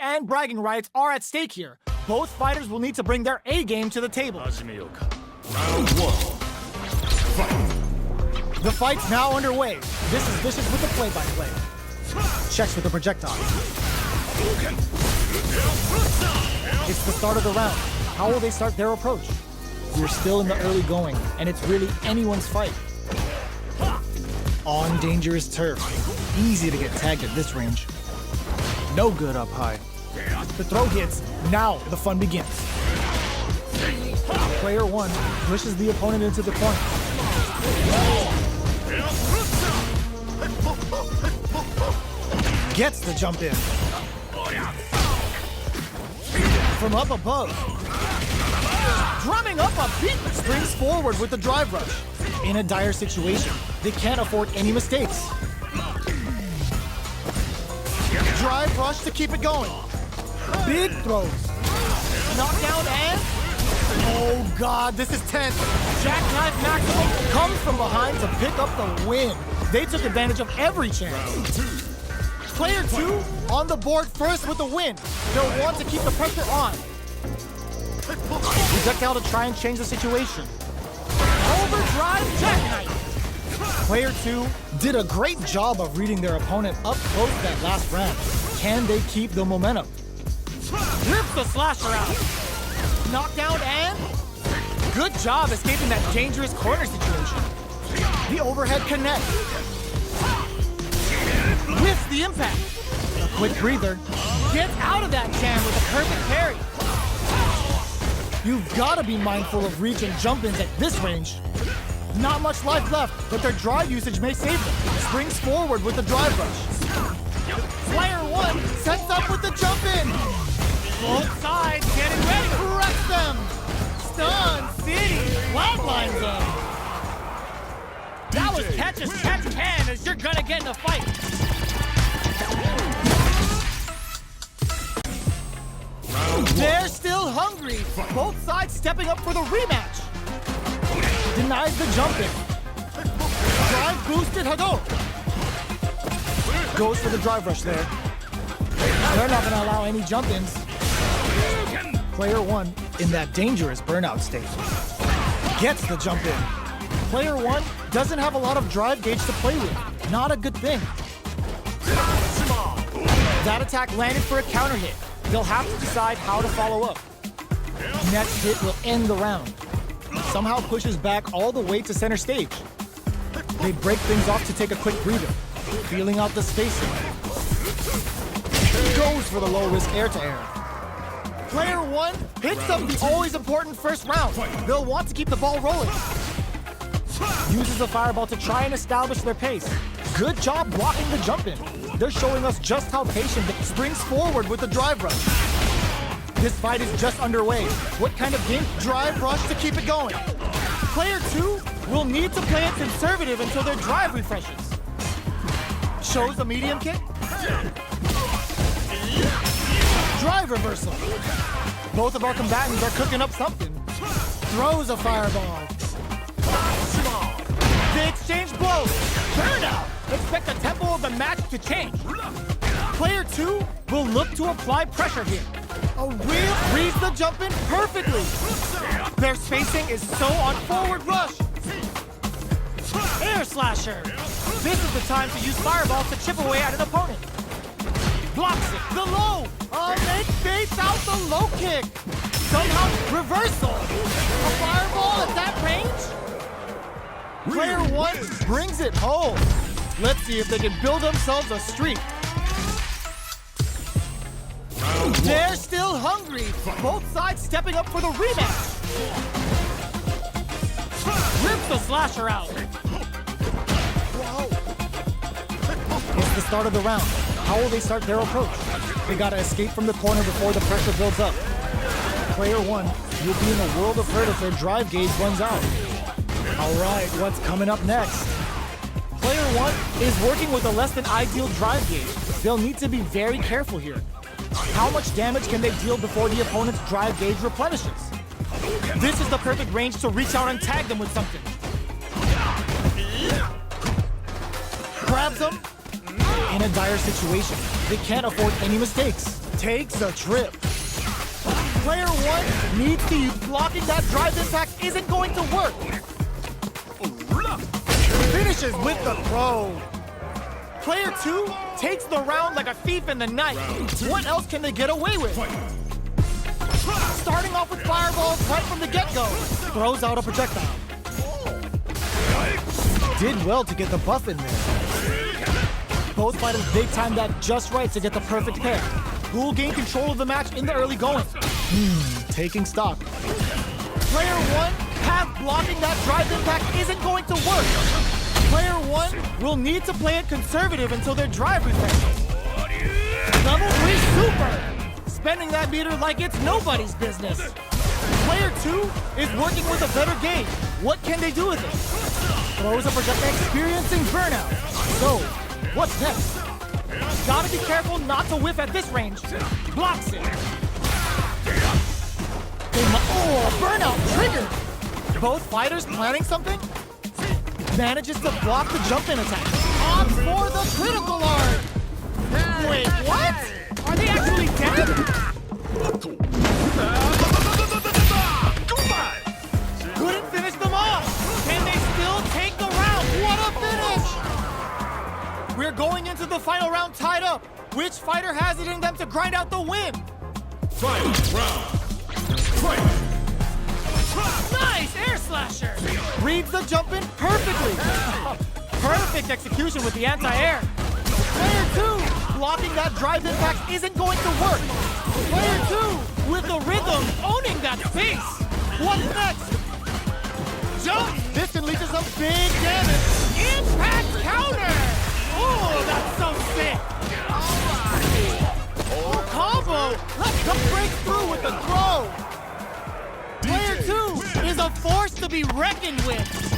and bragging rights are at stake here. Both fighters will need to bring their A game to the table. Round 1. Fight. The fight's now underway. This is Vicious with the play-by-play. Checks with the projectile. It's the start of the round. How will they start their approach? We're still in the early going, and it's really anyone's fight. On dangerous turf. Easy to get tagged at this range. No good up high. The throw hits. Now the fun begins. Player 1 pushes the opponent into the corner. Gets the jump in. From up above. Drumming up a beat. Springs forward with the drive rush. In a dire situation, they can't afford any mistakes. Drive rush to keep it going. Big throws. Knockdown and... Oh God, this is tense. Jackknife Maximum comes from behind to pick up the win. They took advantage of every chance. Player 2 on the board first with the win. They'll want to keep the pressure on. Projectile to try and change the situation. Overdrive jackknife. Player 2 did a great job of reading their opponent up close that last round. Can they keep the momentum? Rips the slasher out. Knockdown and... Good job escaping that dangerous corner situation. The overhead connect. Whiffs the impact. A quick breather. Gets out of that jam with a perfect parry. You've got to be mindful of reach and jump-ins at this range. Not much life left, but their drive usage may save them. Springs forward with the drive rush. Player 1 sets up with the jump-in. Both sides getting ready. Correct them. Stun City. Flatlines them. That was catch as catch can as you're gonna get in a fight. They're still hungry. Both sides stepping up for the rematch. Denies the jump-in. Drive boosted Hadouken. Goes for the drive rush there. They're not gonna allow any jump-ins. Player 1 in that dangerous burnout state. Gets the jump-in. Player 1 doesn't have a lot of drive gauge to play with. Not a good thing. That attack landed for a counter hit. They'll have to decide how to follow up. Next hit will end the round. Somehow pushes back all the way to center stage. They break things off to take a quick breather, feeling out the spacing. Goes for the low-risk air-to-air. Player 1 hits up the always important first round. They'll want to keep the ball rolling. Uses a fireball to try and establish their pace. Good job blocking the jump-in. They're showing us just how patient it springs forward with the drive rush. This fight is just underway. What kind of game? Drive rush to keep it going. Player 2 will need to play it conservative until their drive refreshes. Shows a medium kick. Drive reversal. Both of our combatants are cooking up something. Throws a fireball. They exchange blows. Burnout. Expect the tempo of the match to change. Player 2 will look to apply pressure here. A wheel reads the jump in perfectly. Their spacing is so on forward rush. Air slasher. This is the time to use fireballs to chip away at an opponent. Blocks it. The low. They face out the low kick. Somehow reversal. A fireball at that range. Player 1 brings it home. Let's see if they can build themselves a streak. They're still hungry. Both sides stepping up for the rematch. Rips the slasher out. It's the start of the round. How will they start their approach? They gotta escape from the corner before the pressure builds up. Player 1 will be in a world of hurt if their drive gauge runs out. All right, what's coming up next? Player 1 is working with a less than ideal drive gauge. They'll need to be very careful here. How much damage can they deal before the opponent's drive gauge replenishes? This is the perfect range to reach out and tag them with something. Grabs them. In a dire situation, they can't afford any mistakes. takes a trip. Player 1 needs to use blocking that drive impact isn't going to work. Finishes with the throw. Player 2 takes the round like a thief in the night. What else can they get away with? Starting off with fireballs right from the get-go. Throws out a projectile. Did well to get the buff in there. Both fighters big timed that just right to get the perfect pair. Who will gain control of the match in the early going? Taking stock. Player 1, path blocking that drive impact isn't going to work. Player 1 will need to play it conservative until their drive returns. Level 3 super! Spending that meter like it's nobody's business. Player 2 is working with a better game. What can they do with it? Throws a projectile experiencing burnout. So, what's next? Gotta be careful not to whiff at this range. Blocks it. Burnout triggered! Both fighters planning something? Manages to block the jump-in attack. On for the critical art! Wait, what? Are they actually dead? Couldn't finish them off! Can they still take the round? What a finish! We're going into the final round tied up. Which fighter has it in them to grind out the win? Final round. Fight. Nice air slasher! Reads the jump in perfectly. Perfect execution with the anti-air. Player 2 blocking that drive impact isn't going to work. Player 2 with the rhythm owning that space. What's next? Jump! This can lead to some big damage. Impact counter! Oh, that's so sick. Oh, combo! Let's go break through with the throw. Player 2 is a force to be reckoned with.